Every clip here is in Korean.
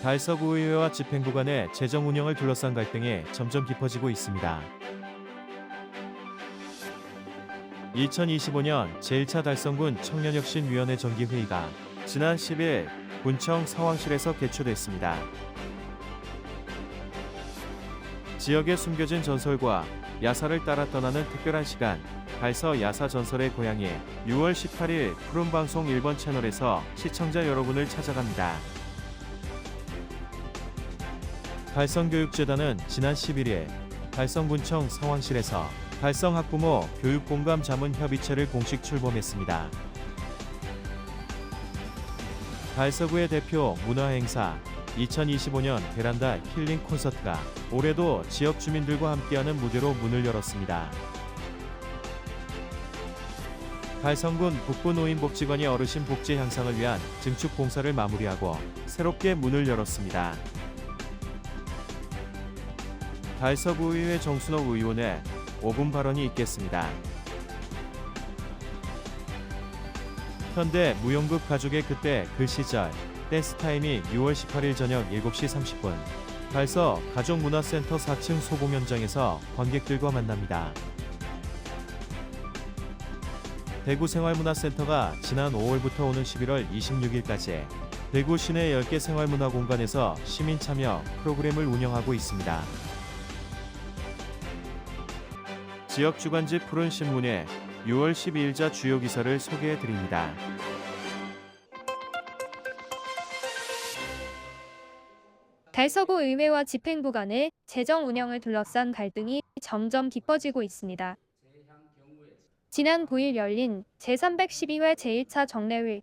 달서구의회와 집행부 간의 재정 운영을 둘러싼 갈등이 점점 깊어지고 있습니다. 2025년 제1차 달성군 청년혁신위원회 정기회의가 지난 10일 군청 상황실에서 개최됐습니다. 지역에 숨겨진 전설과 야사를 따라 떠나는 특별한 시간, 달서 야사 전설의 고향이 6월 18일 푸른방송 1번 채널에서 시청자 여러분을 찾아갑니다. 달성교육재단은 지난 11일 달성군청 상황실에서 달성학부모 교육공감 자문 협의체를 공식 출범했습니다. 달서구의 대표 문화행사 2025년 베란다 힐링 콘서트가 올해도 지역 주민들과 함께하는 무대로 문을 열었습니다. 달성군 북부노인복지관이 어르신 복지 향상을 위한 증축 공사를 마무리하고 새롭게 문을 열었습니다. 달서구의회 정순옥 의원의 5분 발언이 있겠습니다. 현대 무용급 가족의 그때 그 시절 댄스타임이 6월 18일 저녁 7시 30분 달서 가족문화센터 4층 소공연장에서 관객들과 만납니다. 대구생활문화센터가 지난 5월부터 오는 11월 26일까지 대구 시내 10개 생활문화공간에서 시민 참여 프로그램을 운영하고 있습니다. 지역 주간지 푸른 신문에 6월 12일자 주요 기사를 소개해 드립니다. 달서구 의회와 집행부 간의 재정 운영을 둘러싼 갈등이 점점 깊어지고 있습니다. 지난 9일 열린 제312회 제1차 정례회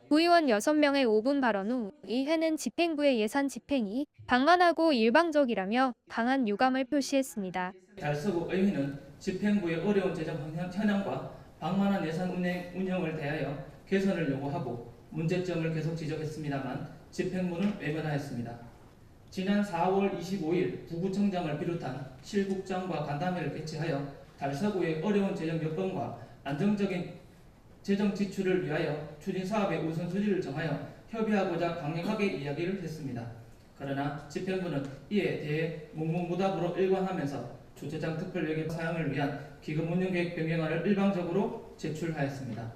구의원 6명의 5분 발언 후 의회는 집행부의 예산 집행이 방만하고 일방적이라며 강한 유감을 표시했습니다. 달서구 의회는 집행부의 어려운 재정 현황과 방만한 예산 운영을 대하여 개선을 요구하고 문제점을 계속 지적했습니다만 집행부는 외면하였습니다. 지난 4월 25일 부구청장을 비롯한 실국장과 간담회를 개최하여 달서구의 어려운 재정 여건과 안정적인 재정 지출을 위하여 추진 사업의 우선순위를 정하여 협의하고자 강력하게 이야기를 했습니다. 그러나 집행부는 이에 대해 묵묵부답으로 일관하면서 주차장 특별회계 사용을 위한 기금 운영계획 변경안을 일방적으로 제출하였습니다.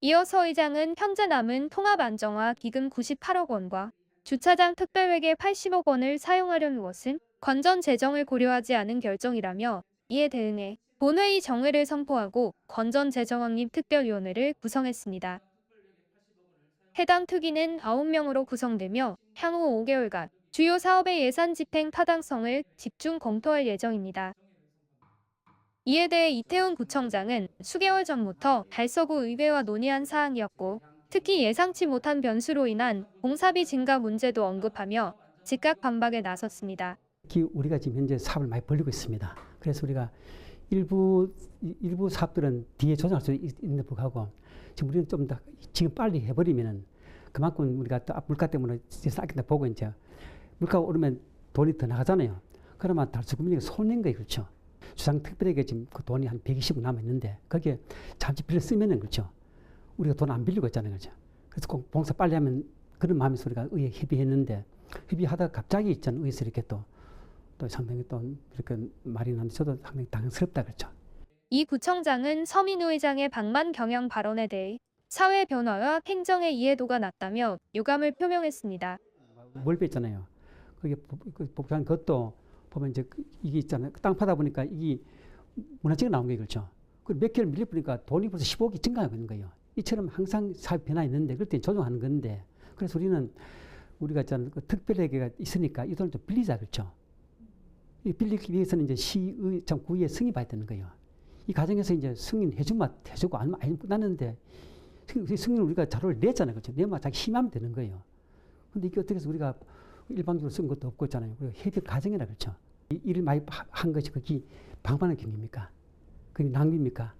이어서 의장은 현재 남은 통합 안정화 기금 98억 원과 주차장 특별회계 80억 원을 사용하려는 것은 건전 재정을 고려하지 않은 결정이라며 이에 대응해 본회의 정회를 선포하고 건전 재정 확립 특별위원회를 구성했습니다. 해당 특위는 9명으로 구성되며 향후 5개월간 주요 사업의 예산 집행 타당성을 집중 검토할 예정입니다. 이에 대해 이태훈 구청장은 수개월 전부터 달서구 의회와 논의한 사항이었고 특히 예상치 못한 변수로 인한 공사비 증가 문제도 언급하며 즉각 반박에 나섰습니다. 특히 우리가 지금 현재 사업을 많이 벌리고 있습니다. 그래서 우리가 일부 사업들은 뒤에 조정할 수 있는 불구하고 지금 우리는 좀 더 지금 빨리 해버리면은 그만큼 우리가 또 물가 때문에 쌓인다 보고 이제 물가가 오르면 돈이 더 나가잖아요. 그러면 달서구민에게 손해인 거예요, 그렇죠? 주상 특별하게 지금 그 돈이 한 120억 남아 있는데 거기에 잠시 빌려 쓰면은 그렇죠. 우리가 돈 안 빌리고 있잖아요, 그렇죠? 그래서 꼭 봉사 빨리 하면 그런 마음에서 우리가 의회 협의했는데 협의하다가 갑자기 있잖아요, 의회에서 이렇게 또 상당히 또 이렇게 말이 나는데 저도 상당히 당황스럽다 그렇죠. 이 구청장은 서민우 의장의 방만 경영 발언에 대해 사회 변화와 행정의 이해도가 낮다며 유감을 표명했습니다. 뭘 뺐잖아요. 그게 복잡한 것도 보면 이제 이게 있잖아요. 땅 파다 보니까 이게 문화재가 나온 게 그렇죠. 몇 개를 밀려보니까 돈이 벌써 15억이 증가하고 있는 거예요. 이처럼 항상 사업 변화 있는데 그럴 때 조정하는 건데 그래서 우리가 있잖아요. 그 특별회계가 있으니까 이 돈을 좀 빌리자 그렇죠. 이 빌리기 위해서는 이제 시의 참 구의회 승인 받아야 되는 거예요. 이 과정에서 이제 승인해주고 안 끝났는데 승인을 우리가 자료를 냈잖아요. 그렇죠. 내면 자기 힘하면 되는 거예요. 근데 이게 어떻게 해서 우리가 일방적으로 쓴 것도 없고 있잖아요. 우리가 협의 과정이라 그렇죠. 일을 많이 한 것이 그게 방만한 경기입니까? 그게 낭비입니까?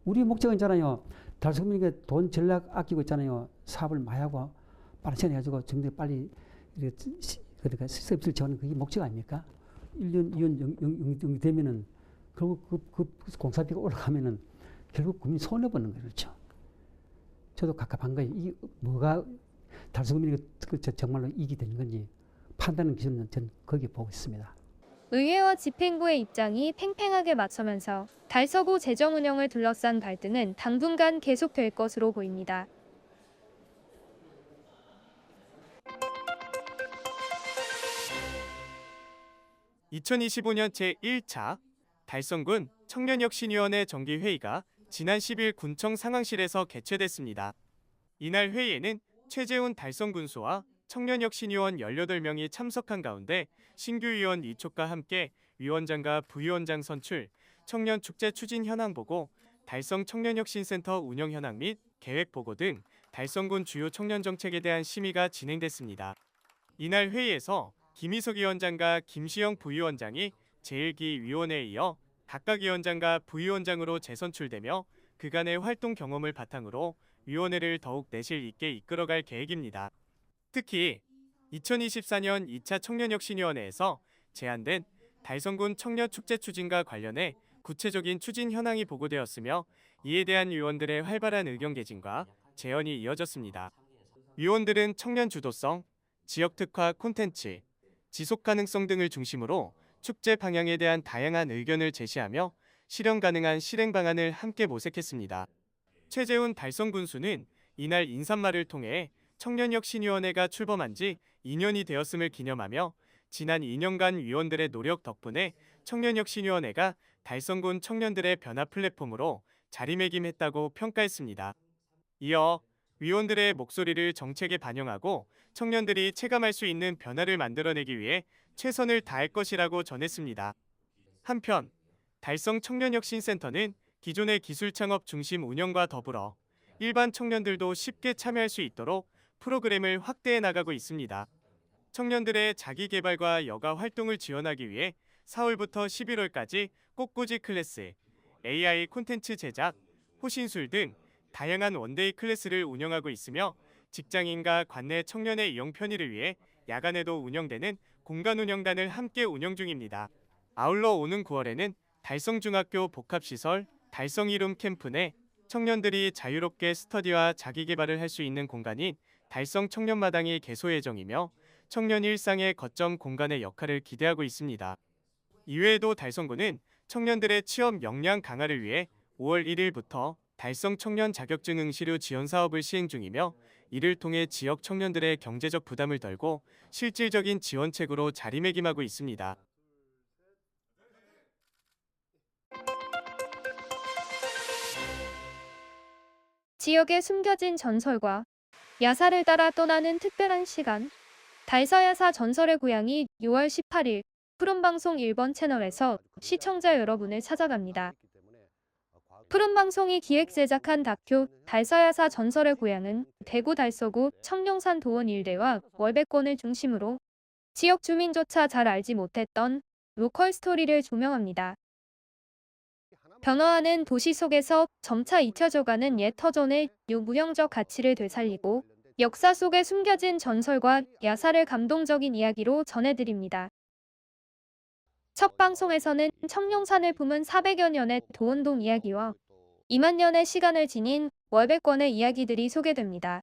우리의 목적은 있잖아요. 달서구민에게 돈 전략 아끼고 있잖아요. 사업을 많이 하고 빠른 시간에 해가지고 정말 빨리 그러니까 서비스를 지원하는 그게 목적 아닙니까? 1년, 2년 영되면은 결국 그 공사비가 올라가면은 결국 국민이 손해보는 거예요. 그렇죠. 저도 갑갑한 거예요. 이 뭐가 달성군이 정말로 이익이 되는 건지 판단하는 기준은 저는 거기에 보고 있습니다. 의회와 집행부의 입장이 팽팽하게 맞서면서 달서구 재정 운영을 둘러싼 갈등은 당분간 계속될 것으로 보입니다. 2025년 제1차 달성군 청년혁신위원회 정기회의가 지난 10일 군청 상황실에서 개최됐습니다. 이날 회의에는 최재훈 달성군수와 청년혁신위원 18명이 참석한 가운데 신규 위원 이촉과 함께 위원장과 부위원장 선출, 청년축제 추진 현황 보고, 달성 청년혁신센터 운영 현황 및 계획 보고 등 달성군 주요 청년 정책에 대한 심의가 진행됐습니다. 이날 회의에서 김희석 위원장과 김시영 부위원장이 제1기 위원회에 이어 각각 위원장과 부위원장으로 재선출되며 그간의 활동 경험을 바탕으로 위원회를 더욱 내실 있게 이끌어갈 계획입니다. 특히 2024년 2차 청년혁신위원회에서 제안된 달성군 청년축제 추진과 관련해 구체적인 추진 현황이 보고되었으며 이에 대한 위원들의 활발한 의견 개진과 재언이 이어졌습니다. 위원들은 청년 주도성, 지역 특화 콘텐츠, 지속 가능성 등을 중심으로 축제 방향에 대한 다양한 의견을 제시하며 실현 가능한 실행 방안을 함께 모색했습니다. 최재훈 달성군수는 이날 인사말을 통해 청년혁신위원회가 출범한 지 2년이 되었음을 기념하며 지난 2년간 위원들의 노력 덕분에 청년혁신위원회가 달성군 청년들의 변화 플랫폼으로 자리매김했다고 평가했습니다. 이어 위원들의 목소리를 정책에 반영하고 청년들이 체감할 수 있는 변화를 만들어내기 위해 최선을 다할 것이라고 전했습니다. 한편 달성 청년혁신센터는 기존의 기술창업 중심 운영과 더불어 일반 청년들도 쉽게 참여할 수 있도록 프로그램을 확대해 나가고 있습니다. 청년들의 자기개발과 여가 활동을 지원하기 위해 4월부터 11월까지 꽃꽂이 클래스, AI 콘텐츠 제작, 호신술 등 다양한 원데이 클래스를 운영하고 있으며 직장인과 관내 청년의 이용 편의를 위해 야간에도 운영되는 공간운영단을 함께 운영 중입니다. 아울러 오는 9월에는 달성중학교 복합시설 달성이룸 캠프 내 청년들이 자유롭게 스터디와 자기개발을 할 수 있는 공간인 달성 청년마당이 개소 예정이며 청년 일상의 거점 공간의 역할을 기대하고 있습니다. 이외에도 달성군은 청년들의 취업 역량 강화를 위해 5월 1일부터 달성 청년 자격증 응시료 지원 사업을 시행 중이며 이를 통해 지역 청년들의 경제적 부담을 덜고 실질적인 지원책으로 자리매김하고 있습니다. 지역에 숨겨진 전설과 야사를 따라 떠나는 특별한 시간. 달서야사 전설의 고향이 6월 18일 푸른방송 1번 채널에서 시청자 여러분을 찾아갑니다. 푸른방송이 기획 제작한 다큐 달서야사 전설의 고향은 대구 달서구 청룡산 도원 일대와 월백권을 중심으로 지역 주민조차 잘 알지 못했던 로컬 스토리를 조명합니다. 변화하는 도시 속에서 점차 잊혀져가는 옛 터전의 유무형적 가치를 되살리고 역사 속에 숨겨진 전설과 야사를 감동적인 이야기로 전해드립니다. 첫 방송에서는 청룡산을 품은 400여 년의 도원동 이야기와 2만 년의 시간을 지닌 월백권의 이야기들이 소개됩니다.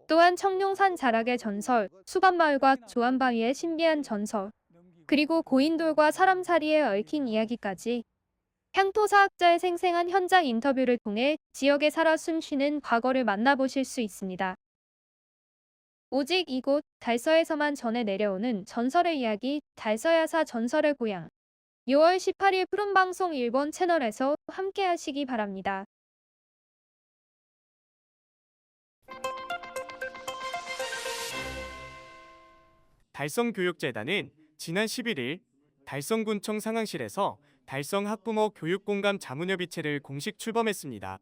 또한 청룡산 자락의 전설, 수반마을과 조안바위의 신비한 전설, 그리고 고인돌과 사람살이에 얽힌 이야기까지 향토사학자의 생생한 현장 인터뷰를 통해 지역에 살아 숨쉬는 과거를 만나보실 수 있습니다. 오직 이곳 달서에서만 전해 내려오는 전설의 이야기 달서야사 전설의 고향 6월 18일 푸른방송 1번 채널에서 함께 하시기 바랍니다. 달성교육재단은 지난 11일 달성군청 상황실에서 달성 학부모 교육공감 자문협의체를 공식 출범했습니다.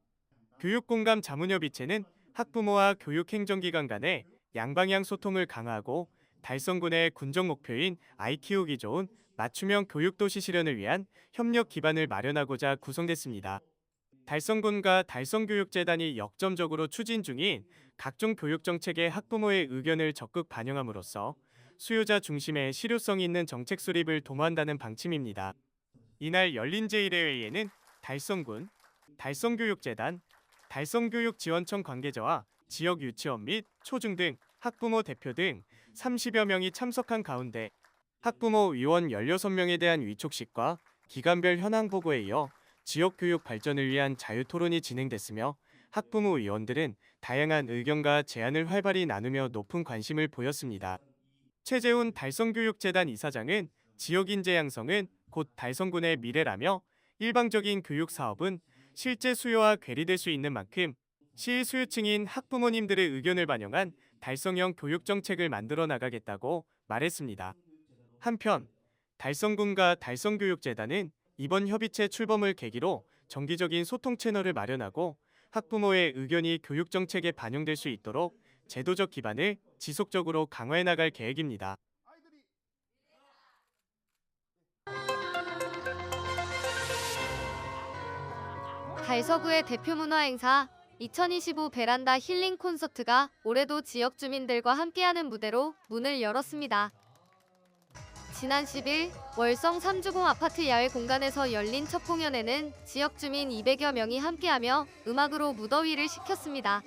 교육공감 자문협의체는 학부모와 교육행정기관 간의 양방향 소통을 강화하고 달성군의 군정 목표인 아이 키우기 좋은 맞춤형 교육도시 실현을 위한 협력 기반을 마련하고자 구성됐습니다. 달성군과 달성교육재단이 역점적으로 추진 중인 각종 교육정책의 학부모의 의견을 적극 반영함으로써 수요자 중심의 실효성 있는 정책 수립을 도모한다는 방침입니다. 이날 열린 제1회의에는 달성군, 달성교육재단, 달성교육지원청 관계자와 지역 유치원 및 초중등, 학부모 대표 등 30여 명이 참석한 가운데 학부모 위원 16명에 대한 위촉식과 기간별 현황 보고에 이어 지역 교육 발전을 위한 자유토론이 진행됐으며 학부모 위원들은 다양한 의견과 제안을 활발히 나누며 높은 관심을 보였습니다. 최재훈 달성교육재단 이사장은 지역 인재 양성은 곧 달성군의 미래라며 일방적인 교육 사업은 실제 수요와 괴리될 수 있는 만큼 시 수요층인 학부모님들의 의견을 반영한 달성형 교육 정책을 만들어 나가겠다고 말했습니다. 한편 달성군과 달성교육재단은 이번 협의체 출범을 계기로 정기적인 소통 채널을 마련하고 학부모의 의견이 교육 정책에 반영될 수 있도록 제도적 기반을 지속적으로 강화해 나갈 계획입니다. 달서구의 대표 문화 행사 2025 베란다 힐링 콘서트가 올해도 지역 주민들과 함께하는 무대로 문을 열었습니다. 지난 10일 월성 3주공 아파트 야외 공간에서 열린 첫 공연에는 지역 주민 200여 명이 함께하며 음악으로 무더위를 식혔습니다.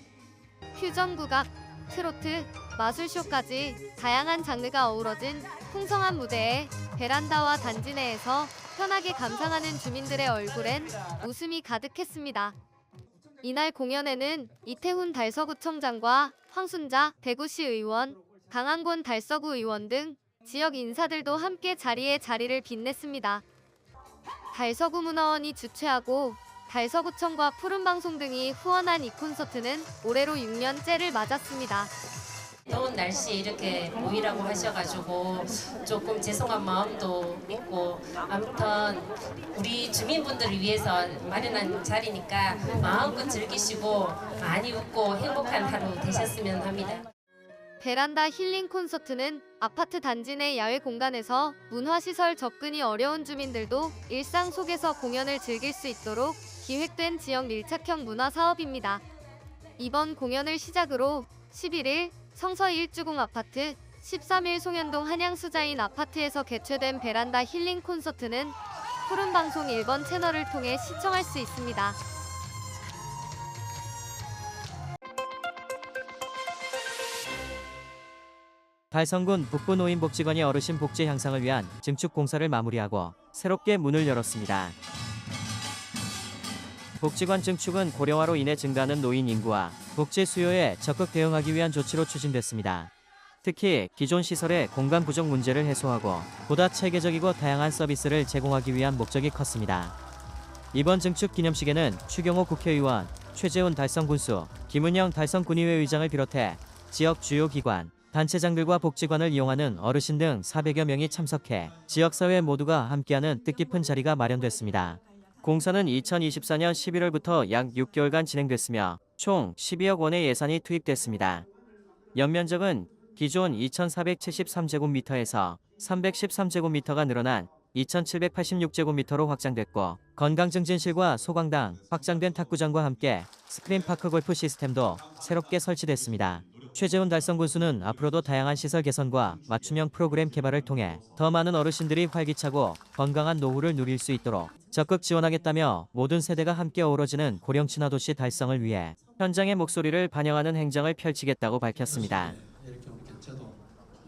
퓨전 국악, 트로트, 마술쇼까지 다양한 장르가 어우러진 풍성한 무대에 베란다와 단지 내에서 편하게 감상하는 주민들의 얼굴엔 웃음이 가득했습니다. 이날 공연에는 이태훈 달서구청장과 황순자 대구시 의원, 강한권 달서구 의원 등 지역 인사들도 함께 자리를 빛냈습니다. 달서구 문화원이 주최하고 달서구청과 푸른방송 등이 후원한 이 콘서트는 올해로 6년째를 맞았습니다. 더운 날씨에 이렇게 모이라고 하셔가지고 조금 죄송한 마음도 있고, 아무튼 우리 주민분들을 위해서 마련한 자리니까 마음껏 즐기시고 많이 웃고 행복한 하루 되셨으면 합니다. 베란다 힐링 콘서트는 아파트 단지 내 야외 공간에서 문화시설 접근이 어려운 주민들도 일상 속에서 공연을 즐길 수 있도록 기획된 지역 밀착형 문화 사업입니다. 이번 공연을 시작으로 11일 성서 1주공 아파트, 13일 송현동 한양수자인 아파트에서 개최된 베란다 힐링 콘서트는 푸른방송 1번 채널을 통해 시청할 수 있습니다. 달성군 북부 노인복지관이 어르신 복지 향상을 위한 증축 공사를 마무리하고 새롭게 문을 열었습니다. 복지관 증축은 고령화로 인해 증가하는 노인 인구와 복지 수요에 적극 대응하기 위한 조치로 추진됐습니다. 특히 기존 시설의 공간 부족 문제를 해소하고 보다 체계적이고 다양한 서비스를 제공하기 위한 목적이 컸습니다. 이번 증축 기념식에는 추경호 국회의원, 최재훈 달성군수, 김은영 달성군의회 의장을 비롯해 지역 주요 기관, 단체장들과 복지관을 이용하는 어르신 등 400여 명이 참석해 지역사회 모두가 함께하는 뜻깊은 자리가 마련됐습니다. 공사는 2024년 11월부터 약 6개월간 진행됐으며 총 12억 원의 예산이 투입됐습니다. 연면적은 기존 2,473제곱미터에서 313제곱미터가 늘어난 2,786제곱미터로 확장됐고, 건강증진실과 소강당, 확장된 탁구장과 함께 스크린파크 골프 시스템도 새롭게 설치됐습니다. 최재훈 달성군수는 앞으로도 다양한 시설 개선과 맞춤형 프로그램 개발을 통해 더 많은 어르신들이 활기차고 건강한 노후를 누릴 수 있도록 적극 지원하겠다며 모든 세대가 함께 어우러지는 고령 친화도시 달성을 위해 현장의 목소리를 반영하는 행정을 펼치겠다고 밝혔습니다. 이렇게 우리 개최도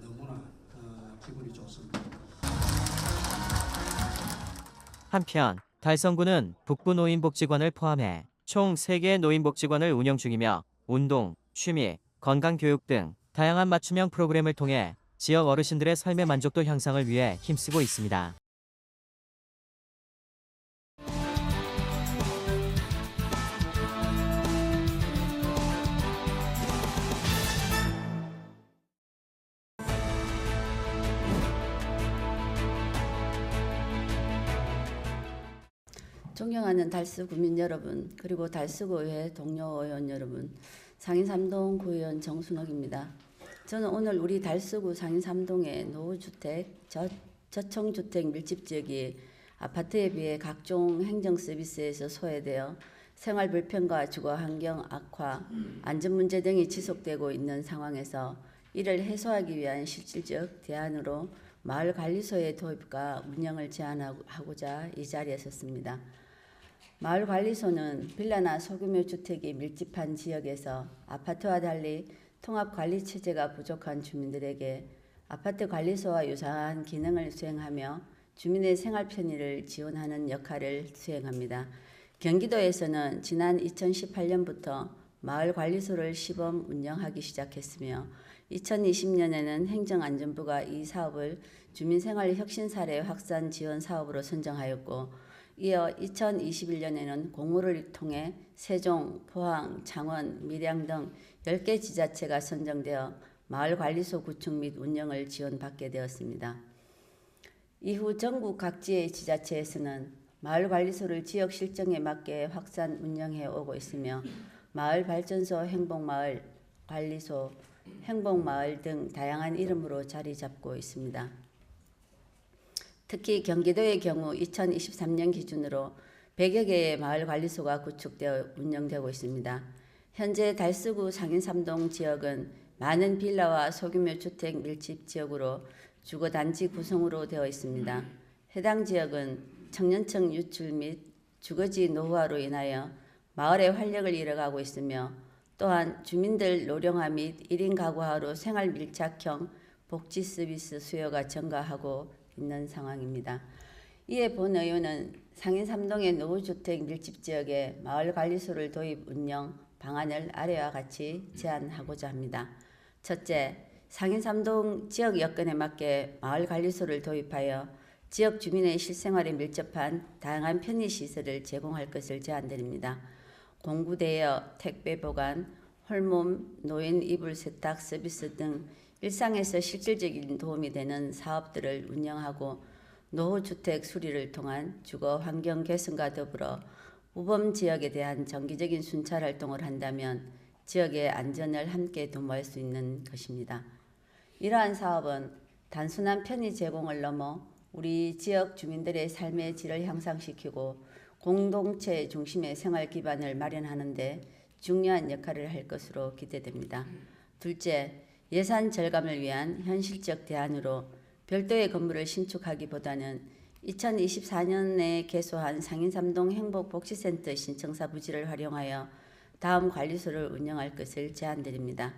너무나 기분이 좋습니다. 한편 달성군은 북부 노인복지관을 포함해 총 3개의 노인복지관을 운영 중이며 운동, 취미, 건강교육 등 다양한 맞춤형 프로그램을 통해 지역 어르신들의 삶의 만족도 향상을 위해 힘쓰고 있습니다. 존경하는 달서 구민 여러분, 그리고 달서구의회 동료 의원 여러분, 상인 3동 구의원 정순옥입니다. 저는 오늘 우리 달서구 상인 3동의 노후주택, 저층주택 밀집지역이 아파트에 비해 각종 행정 서비스에서 소외되어 생활 불편과 주거 환경 악화, 안전 문제 등이 지속되고 있는 상황에서 이를 해소하기 위한 실질적 대안으로 마을관리소의 도입과 운영을 제안하고자 이 자리에 섰습니다. 마을관리소는 빌라나 소규모 주택이 밀집한 지역에서 아파트와 달리 통합관리체제가 부족한 주민들에게 아파트 관리소와 유사한 기능을 수행하며 주민의 생활 편의를 지원하는 역할을 수행합니다. 경기도에서는 지난 2018년부터 마을관리소를 시범 운영하기 시작했으며 2020년에는 행정안전부가 이 사업을 주민생활혁신사례 확산 지원 사업으로 선정하였고 이어 2021년에는 공모를 통해 세종, 포항, 창원, 밀양 등 10개 지자체가 선정되어 마을관리소 구축 및 운영을 지원받게 되었습니다. 이후 전국 각지의 지자체에서는 마을관리소를 지역 실정에 맞게 확산 운영해 오고 있으며 마을발전소, 행복마을, 관리소, 행복마을 등 다양한 이름으로 자리 잡고 있습니다. 특히 경기도의 경우 2023년 기준으로 100여 개의 마을관리소가 구축되어 운영되고 있습니다. 현재 달서구 상인삼동 지역은 많은 빌라와 소규모 주택 밀집 지역으로 주거단지 구성으로 되어 있습니다. 해당 지역은 청년층 유출 및 주거지 노후화로 인하여 마을의 활력을 잃어가고 있으며 또한 주민들 노령화 및 1인 가구화로 생활 밀착형 복지 서비스 수요가 증가하고 있는 상황입니다. 이에 본 의원은 상인 3동의 노후주택 밀집지역에 마을관리소를 도입 운영 방안을 아래와 같이 제안하고자 합니다. 첫째, 상인 3동 지역 여건에 맞게 마을관리소를 도입하여 지역 주민의 실생활에 밀접한 다양한 편의시설을 제공할 것을 제안드립니다. 공구대여, 택배 보관, 홀몸, 노인 이불 세탁 서비스 등 일상에서 실질적인 도움이 되는 사업들을 운영하고 노후주택 수리를 통한 주거 환경 개선과 더불어 우범 지역에 대한 정기적인 순찰 활동을 한다면 지역의 안전을 함께 도모할 수 있는 것입니다. 이러한 사업은 단순한 편의 제공을 넘어 우리 지역 주민들의 삶의 질을 향상시키고 공동체 중심의 생활 기반을 마련하는 데 중요한 역할을 할 것으로 기대됩니다. 둘째, 예산 절감을 위한 현실적 대안으로 별도의 건물을 신축하기보다는 2024년에 개소한 상인삼동 행복복지센터 신청사 부지를 활용하여 다음 관리소를 운영할 것을 제안드립니다.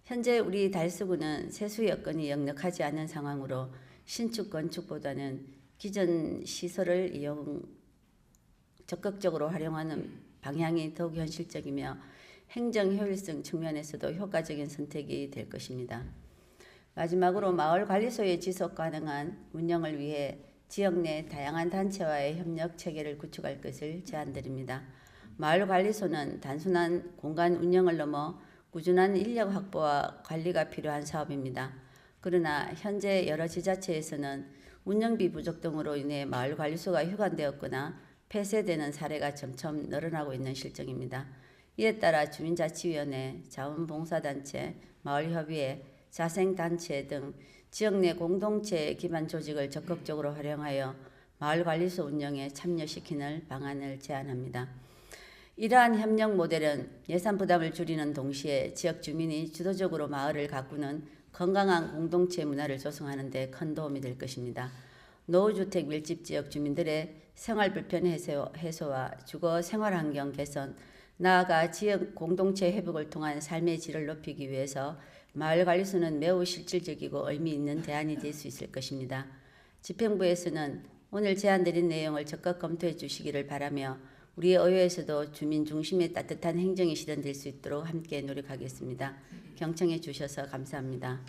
현재 우리 달서구는 세수 여건이 역력하지 않은 상황으로 신축 건축보다는 기존 시설을 적극적으로 활용하는 방향이 더욱 현실적이며 행정 효율성 측면에서도 효과적인 선택이 될 것입니다. 마지막으로 마을관리소의 지속 가능한 운영을 위해 지역 내 다양한 단체와의 협력 체계를 구축할 것을 제안드립니다. 마을관리소는 단순한 공간 운영을 넘어 꾸준한 인력 확보와 관리가 필요한 사업입니다. 그러나 현재 여러 지자체에서는 운영비 부족 등으로 인해 마을관리소가 휴관되었거나 폐쇄되는 사례가 점점 늘어나고 있는 실정입니다. 이에 따라 주민자치위원회, 자원봉사단체, 마을협의회, 자생단체 등 지역 내 공동체 기반 조직을 적극적으로 활용하여 마을관리소 운영에 참여시키는 방안을 제안합니다. 이러한 협력 모델은 예산 부담을 줄이는 동시에 지역 주민이 주도적으로 마을을 가꾸는 건강한 공동체 문화를 조성하는 데 큰 도움이 될 것입니다. 노후주택 밀집지역 주민들의 생활 불편 해소와 주거 생활 환경 개선, 나아가 지역 공동체 회복을 통한 삶의 질을 높이기 위해서 마을관리소는 매우 실질적이고 의미 있는 대안이 될 수 있을 것입니다. 집행부에서는 오늘 제안드린 내용을 적극 검토해 주시기를 바라며 우리 의회에서도 주민 중심의 따뜻한 행정이 실현될 수 있도록 함께 노력하겠습니다. 경청해 주셔서 감사합니다.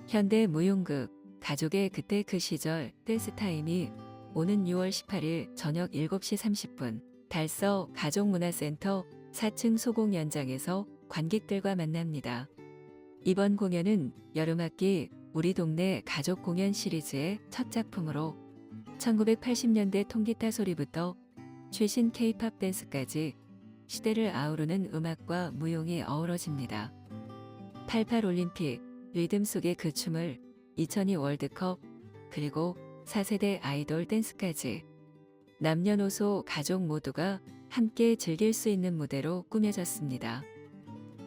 현대 무용극 가족의 그때 그 시절 댄스타임이 오는 6월 18일 저녁 7시 30분 달서 가족문화센터 4층 소공 연장에서 관객들과 만납니다. 이번 공연은 여름학기 우리 동네 가족 공연 시리즈의 첫 작품으로 1980년대 통기타 소리부터 최신 K-팝 댄스까지 시대를 아우르는 음악과 무용이 어우러집니다. 88 올림픽 리듬 속의 그 춤을 2002 월드컵, 그리고 4세대 아이돌 댄스까지 남녀노소 가족 모두가 함께 즐길 수 있는 무대로 꾸며졌습니다.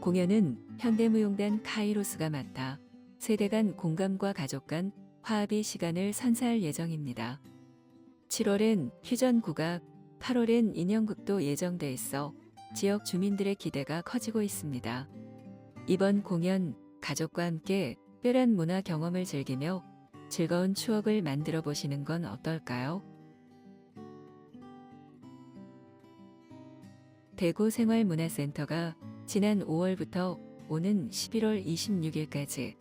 공연은 현대무용단 카이로스가 맡아 세대 간 공감과 가족 간 화합의 시간을 선사할 예정입니다. 7월엔 퓨전 국악, 8월엔 인형극도 예정돼 있어 지역 주민들의 기대가 커지고 있습니다. 이번 공연 가족과 함께 특별한 문화 경험을 즐기며 즐거운 추억을 만들어 보시는 건 어떨까요? 대구 생활문화센터가 지난 5월부터 오는 11월 26일까지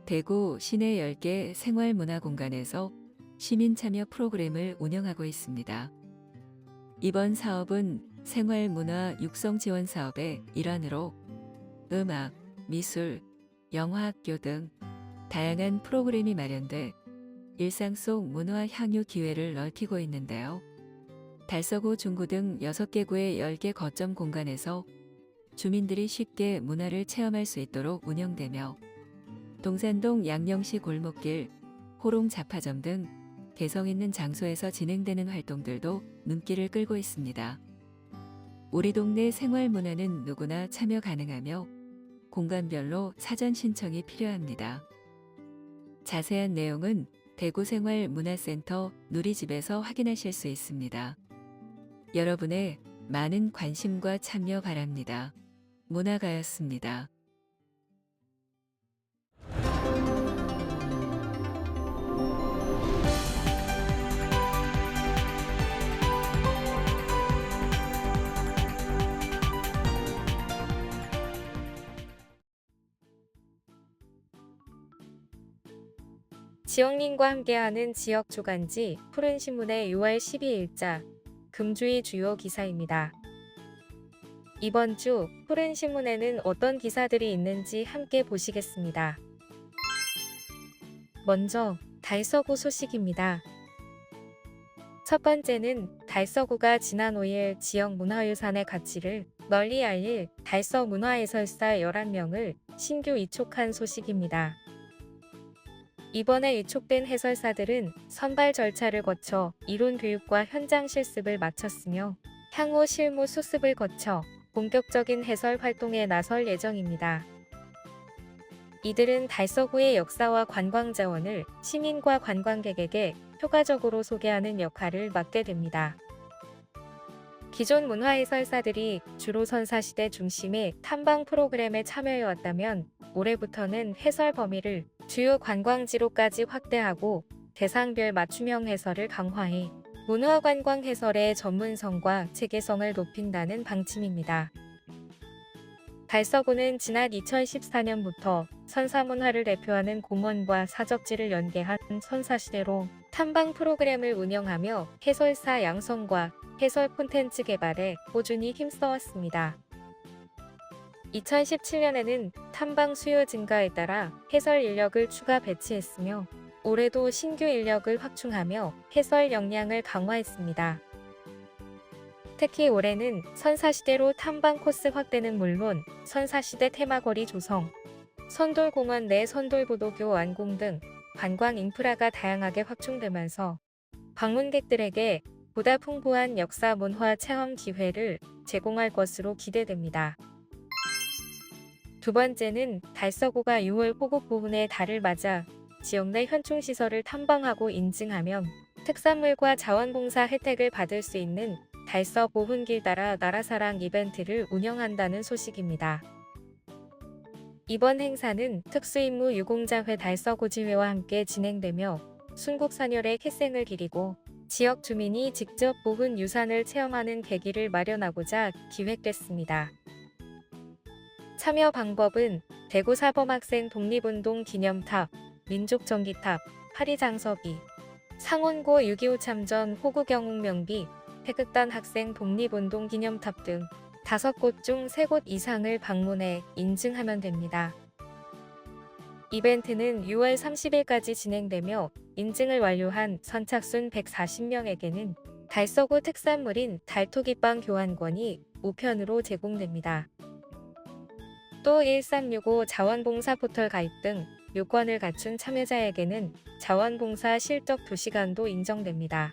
대구 시내 10개 생활문화공간에서 시민 참여 프로그램을 운영하고 있습니다. 이번 사업은 생활문화 육성 지원 사업의 일환으로 음악, 미술, 영화학교 등 다양한 프로그램이 마련돼 일상 속 문화 향유 기회를 넓히고 있는데요. 달서구 중구 등 6개 구의 10개 거점 공간에서 주민들이 쉽게 문화를 체험할 수 있도록 운영되며 동산동 양령시 골목길, 호롱 잡화점 등 개성 있는 장소에서 진행되는 활동들도 눈길을 끌고 있습니다. 우리 동네 생활문화는 누구나 참여 가능하며 공간별로 사전 신청이 필요합니다. 자세한 내용은 대구생활문화센터 누리집에서 확인하실 수 있습니다. 여러분의 많은 관심과 참여 바랍니다. 문화가였습니다. 지역민과 함께하는 지역 주간지 푸른신문의 6월 12일자 금주의 주요 기사입니다. 이번 주 푸른신문에는 어떤 기사들이 있는지 함께 보시겠습니다. 먼저 달서구 소식입니다. 첫 번째는 달서구가 지난 5일 지역 문화유산의 가치를 널리 알릴 달서 문화해설사 11명을 신규 위촉한 소식입니다. 이번에 위촉된 해설사들은 선발 절차를 거쳐 이론 교육과 현장 실습을 마쳤으며 향후 실무 수습을 거쳐 본격적인 해설 활동에 나설 예정입니다. 이들은 달서구의 역사와 관광 자원을 시민과 관광객에게 효과적으로 소개하는 역할을 맡게 됩니다. 기존 문화해설사들이 주로 선사시대 중심의 탐방 프로그램에 참여해왔다면 올해부터는 해설 범위를 주요 관광지로까지 확대하고 대상별 맞춤형 해설을 강화해 문화관광 해설의 전문성과 체계성을 높인다는 방침입니다. 달서구는 지난 2014년부터 선사문화를 대표하는 공원과 사적지를 연계한 선사시대로 탐방 프로그램을 운영하며 해설사 양성과 해설 콘텐츠 개발에 꾸준히 힘써왔습니다. 2017년에는 탐방 수요 증가에 따라 해설 인력을 추가 배치했으며 올해도 신규 인력을 확충하며 해설 역량을 강화했습니다. 특히 올해는 선사시대로 탐방 코스 확대는 물론 선사시대 테마거리 조성, 선돌공원 내 선돌보도교 완공 등 관광 인프라가 다양하게 확충되면서 방문객들에게 보다 풍부한 역사 문화 체험 기회를 제공할 것으로 기대됩니다. 두 번째는 달서구가 6월 호국 보훈의 달을 맞아 지역 내 현충시설을 탐방하고 인증하면 특산물과 자원봉사 혜택을 받을 수 있는 달서 보훈길 따라 나라사랑 이벤트를 운영한다는 소식입니다. 이번 행사는 특수임무 유공자회 달서구지회와 함께 진행되며 순국선열의 캐생을 기리고 지역 주민이 직접 보훈 유산을 체험하는 계기를 마련하고자 기획됐습니다. 참여 방법은 대구사범학생 독립운동 기념탑, 민족전기탑, 파리장서비, 상원고 6.25 참전 호국영웅명비, 태극단 학생 독립운동 기념탑 등 5곳 중 3곳 이상을 방문해 인증하면 됩니다. 이벤트는 6월 30일까지 진행되며 인증을 완료한 선착순 140명에게는 달서구 특산물인 달토기빵 교환권이 우편으로 제공됩니다. 또 1365 자원봉사 포털 가입 등 요건을 갖춘 참여자에게는 자원봉사 실적 2시간도 인정됩니다.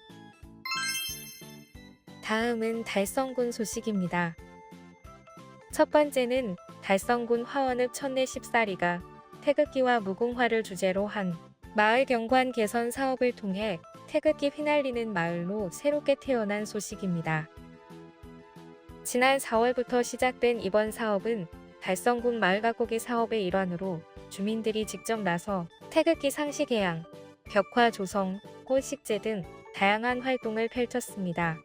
다음은 달성군 소식입니다. 첫 번째는 달성군 화원읍 천내 14리가 태극기와 무궁화를 주제로 한 마을 경관 개선 사업을 통해 태극기 휘날리는 마을로 새롭게 태어난 소식입니다. 지난 4월부터 시작된 이번 사업은 달성군 마을 가꾸기 사업의 일환으로 주민들이 직접 나서 태극기 상시 개양, 벽화 조성, 꽃 식재 등 다양한 활동을 펼쳤습니다.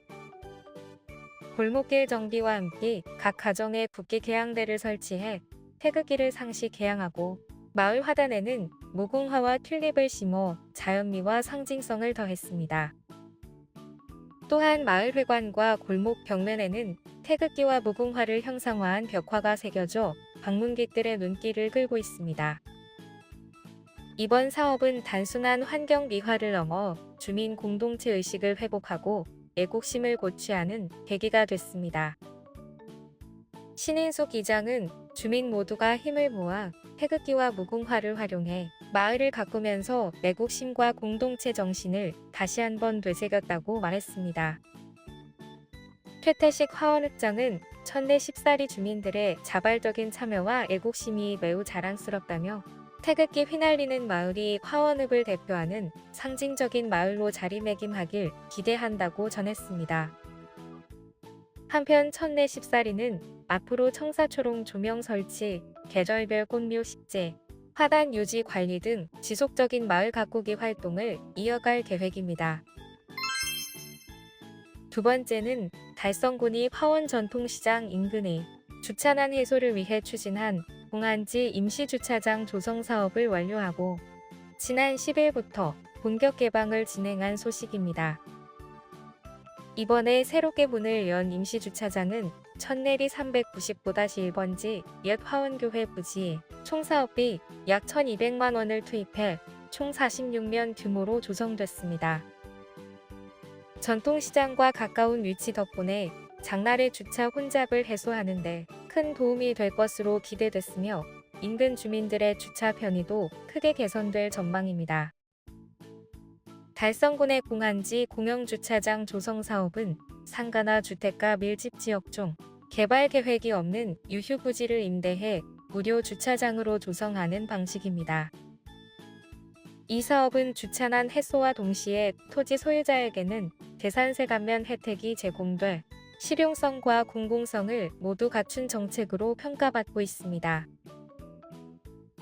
골목길 정비와 함께 각 가정에 국기 개양대를 설치해 태극기를 상시 개양하고 마을 화단에는 무궁화와 튤립을 심어 자연미와 상징성을 더했습니다. 또한 마을 회관과 골목 벽면에는 태극기와 무궁화를 형상화한 벽화가 새겨져 방문객들의 눈길을 끌고 있습니다. 이번 사업은 단순한 환경 미화를 넘어 주민 공동체 의식을 회복하고 애국심을 고취하는 계기가 됐습니다. 신인숙 이장은 주민 모두가 힘을 모아 태극기와 무궁화를 활용해 마을을 가꾸면서 애국심과 공동체 정신을 다시 한번 되새겼다고 말했습니다. 최태식 화원읍장은 천내 14리 주민들의 자발적인 참여와 애국심이 매우 자랑스럽다며 태극기 휘날리는 마을이 화원읍을 대표하는 상징적인 마을로 자리매김하길 기대한다고 전했습니다. 한편 천내 14리는 앞으로 청사초롱 조명 설치, 계절별 꽃묘 식재, 화단 유지 관리 등 지속적인 마을 가꾸기 활동을 이어갈 계획입니다. 두 번째는 달성군이 화원 전통시장 인근에 주차난 해소를 위해 추진한 공안지 임시주차장 조성 사업을 완료하고 지난 10일부터 본격 개방을 진행한 소식입니다. 이번에 새롭게 문을 연 임시주차장은 천내리 390-1번지 옛 화원교회 부지에 총 사업비 약 1,200만 원을 투입해 총 46면 규모로 조성됐습니다. 전통시장과 가까운 위치 덕분에 장날의 주차 혼잡을 해소하는 데 큰 도움이 될 것으로 기대됐으며 인근 주민들의 주차 편의도 크게 개선될 전망입니다. 달성군의 공안지 공영주차장 조성 사업은 상가나 주택가 밀집 지역 중 개발 계획이 없는 유휴부지를 임대해 무료 주차장으로 조성하는 방식입니다. 이 사업은 주차난 해소와 동시에 토지 소유자에게는 재산세 감면 혜택이 제공돼 실용성과 공공성을 모두 갖춘 정책으로 평가받고 있습니다.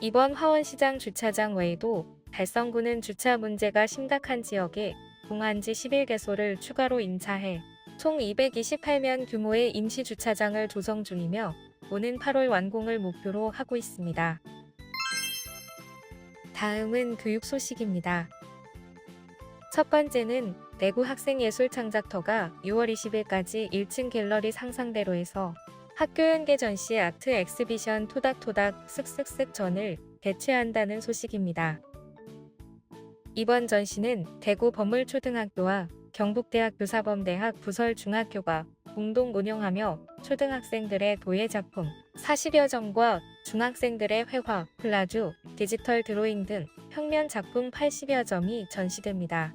이번 화원시장 주차장 외에도 달성군은 주차 문제가 심각한 지역에 공안지 11개소를 추가로 임차해 총 228면 규모의 임시주차장을 조성 중이며 오는 8월 완공을 목표로 하고 있습니다. 다음은 교육 소식입니다. 첫 번째는 대구 학생예술창작터가 6월 20일까지 1층 갤러리 상상대로에서 학교연계 전시 아트 엑스비션 토닥토닥 쓱쓱쓱 전을 개최한다는 소식입니다. 이번 전시는 대구 범을초등학교와 경북대학 교사범대학 부설중학교가 공동 운영하며 초등학생들의 도예작품 40여 점과 중학생들의 회화, 콜라주, 디지털 드로잉 등 평면 작품 80여 점이 전시됩니다.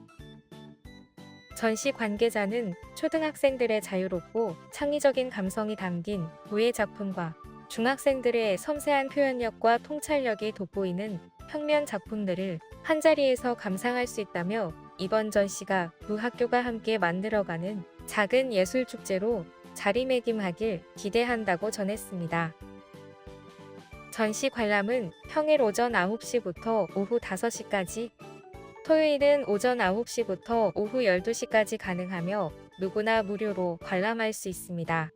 전시 관계자는 초등학생들의 자유롭고 창의적인 감성이 담긴 도예 작품과 중학생들의 섬세한 표현력과 통찰력이 돋보이는 평면 작품들을 한자리에서 감상할 수 있다며 이번 전시가 두 학교가 함께 만들어가는 작은 예술축제로 자리매김하길 기대한다고 전했습니다. 전시 관람은 평일 오전 9시부터 오후 5시까지, 토요일은 오전 9시부터 오후 12시까지 가능하며 누구나 무료로 관람할 수 있습니다.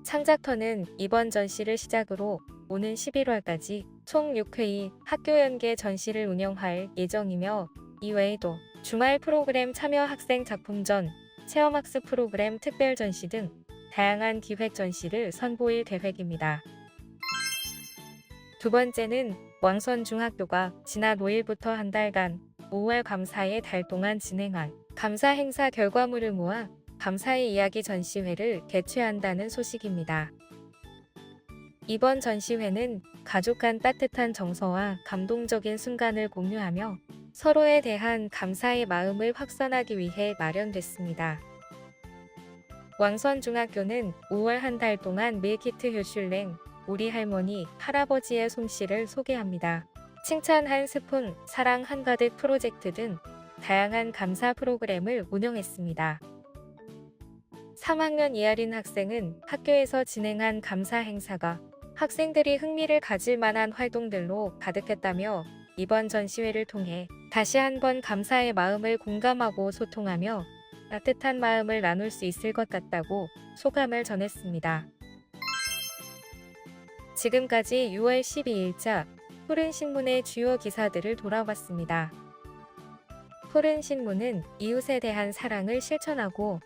창작터는 이번 전시를 시작으로 오는 11월까지 총 6회의 학교연계 전시를 운영할 예정이며 이외에도 주말 프로그램 참여 학생 작품전, 체험학습 프로그램 특별 전시 등 다양한 기획 전시를 선보일 계획입니다. 두 번째는 왕선중학교가 지난 5일부터 한 달간 5월 감사의 달 동안 진행한 감사 행사 결과물을 모아 감사의 이야기 전시회를 개최한다는 소식입니다. 이번 전시회는 가족 간 따뜻한 정서와 감동적인 순간을 공유하며 서로에 대한 감사의 마음을 확산하기 위해 마련됐습니다. 왕선중학교는 5월 한 달 동안 밀키트 휴슐랭, 우리 할머니, 할아버지의 솜씨를 소개합니다. 칭찬 한 스푼, 사랑 한가득 프로젝트 등 다양한 감사 프로그램을 운영했습니다. 3학년 이하린 학생은 학교에서 진행한 감사 행사가 학생들이 흥미를 가질 만한 활동들로 가득했다며 이번 전시회를 통해 다시 한번 감사의 마음을 공감하고 소통하며 따뜻한 마음을 나눌 수 있을 것 같다고 소감을 전했습니다. 지금까지 6월 12일자 푸른신문의 주요 기사들을 돌아봤습니다. 푸른신문은 이웃에 대한 사랑을 실천하고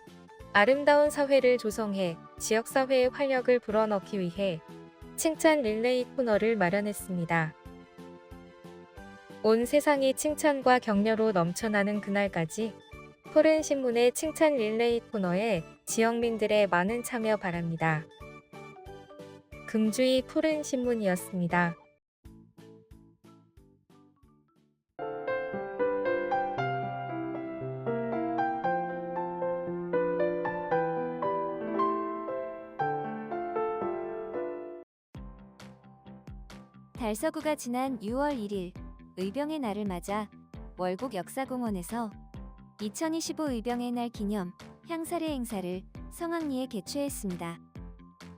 아름다운 사회를 조성해 지역사회의 활력을 불어넣기 위해 칭찬 릴레이 코너를 마련했습니다. 온 세상이 칭찬과 격려로 넘쳐나는 그날까지 푸른신문의 칭찬 릴레이 코너에 지역민들의 많은 참여 바랍니다. 금주의 푸른신문이었습니다. 달서구가 지난 6월 1일 의병의 날을 맞아 월곡 역사공원에서 2025 의병의 날 기념 향사례 행사를 성황리에 개최했습니다.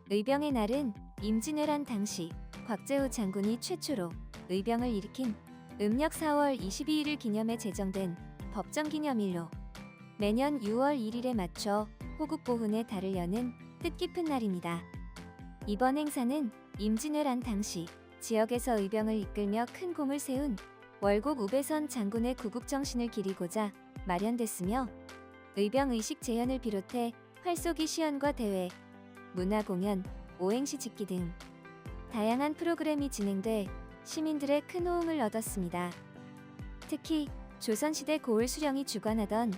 의병의 날은 임진왜란 당시 곽재우 장군이 최초로 의병을 일으킨 음력 4월 22일을 기념해 제정된 법정기념일로 매년 6월 1일에 맞춰 호국보훈의 달을 여는 뜻깊은 날입니다. 이번 행사는 임진왜란 당시 지역에서 의병을 이끌며 큰 공을 세운 월곡 우배선 장군의 구국정신을 기리고자 마련됐으며 의병 의식 재현을 비롯해 활쏘기 시연과 대회, 문화공연, 오행시 짓기 등 다양한 프로그램이 진행돼 시민들의 큰 호응을 얻었습니다. 특히 조선시대 고을 수령이 주관하던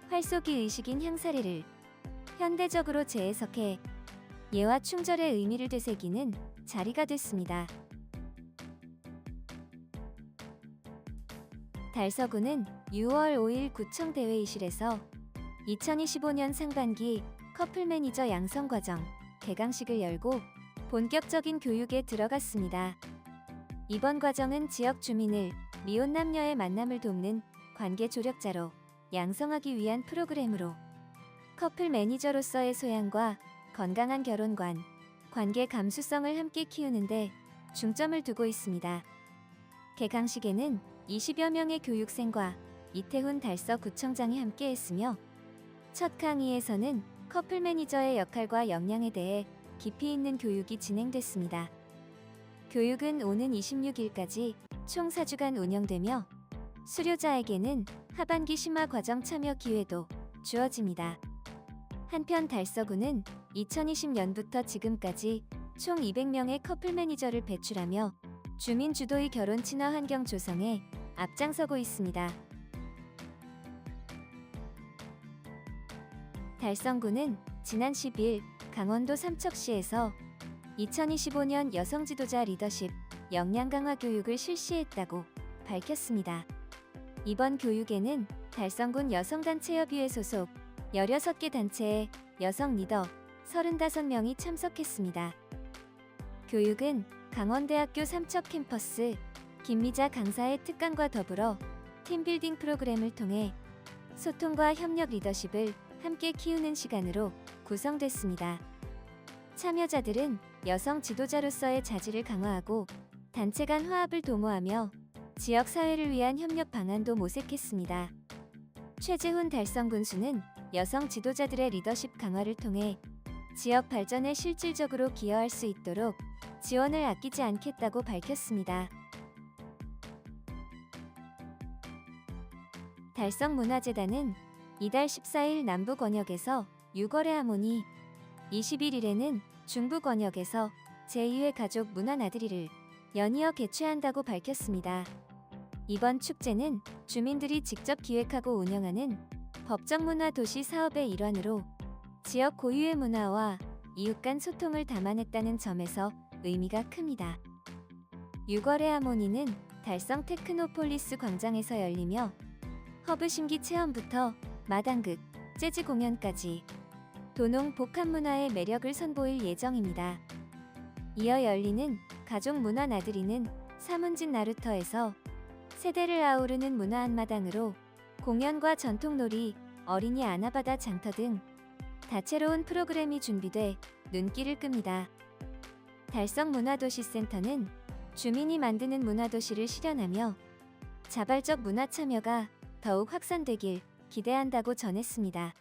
활쏘기 의식인 향사례를 현대적으로 재해석해 예와 충절의 의미를 되새기는 자리가 됐습니다. 달서구는 6월 5일 구청 대회의실에서 2025년 상반기 커플 매니저 양성과정 개강식을 열고 본격적인 교육에 들어갔습니다. 이번 과정은 지역 주민을 미혼 남녀의 만남을 돕는 관계 조력자로 양성하기 위한 프로그램으로 커플 매니저로서의 소양과 건강한 결혼관, 관계 감수성을 함께 키우는 데 중점을 두고 있습니다. 개강식에는 20여 명의 교육생과 이태훈 달서구청장이 함께했으며 첫 강의에서는 커플 매니저의 역할과 역량에 대해 깊이 있는 교육이 진행됐습니다. 교육은 오는 26일까지 총 4주간 운영되며 수료자에게는 하반기 심화 과정 참여 기회도 주어집니다. 한편 달서구는 2020년부터 지금까지 총 200명의 커플 매니저를 배출하며 주민 주도의 결혼 친화 환경 조성에 앞장서고 있습니다. 달성구는 지난 10일 강원도 삼척시에서 2025년 여성 지도자 리더십 역량 강화 교육을 실시했다고 밝혔습니다. 이번 교육에는 달성군 여성단체협의회 소속 16개 단체의 여성 리더 35명이 참석했습니다. 교육은 강원대학교 삼척 캠퍼스 김미자 강사의 특강과 더불어 팀빌딩 프로그램을 통해 소통과 협력 리더십을 함께 키우는 시간으로 구성됐습니다. 참여자들은 여성 지도자로서의 자질을 강화하고 단체 간 화합을 도모하며 지역 사회를 위한 협력 방안도 모색했습니다. 최재훈 달성군수는 여성 지도자들의 리더십 강화를 통해 지역 발전에 실질적으로 기여할 수 있도록 지원을 아끼지 않겠다고 밝혔습니다. 달성문화재단은 이달 14일 남부권역에서 6월의 하모니, 21일에는 중부권역에서 제2회 가족 문화 나들이를 연이어 개최한다고 밝혔습니다. 이번 축제는 주민들이 직접 기획하고 운영하는 법정문화 도시 사업의 일환으로 지역 고유의 문화와 이웃 간 소통을 담아냈다는 점에서 의미가 큽니다. 6월의 하모니는 달성 테크노폴리스 광장에서 열리며 허브 심기 체험부터 마당극, 재즈 공연까지 도농 복합문화의 매력을 선보일 예정입니다. 이어 열리는 가족문화 나들이는 사문진 나루터에서 세대를 아우르는 문화 한마당으로 공연과 전통놀이, 어린이 아나바다 장터 등 다채로운 프로그램이 준비돼 눈길을 끕니다. 달성문화도시센터는 주민이 만드는 문화도시를 실현하며 자발적 문화 참여가 더욱 확산되길 기대한다고 전했습니다.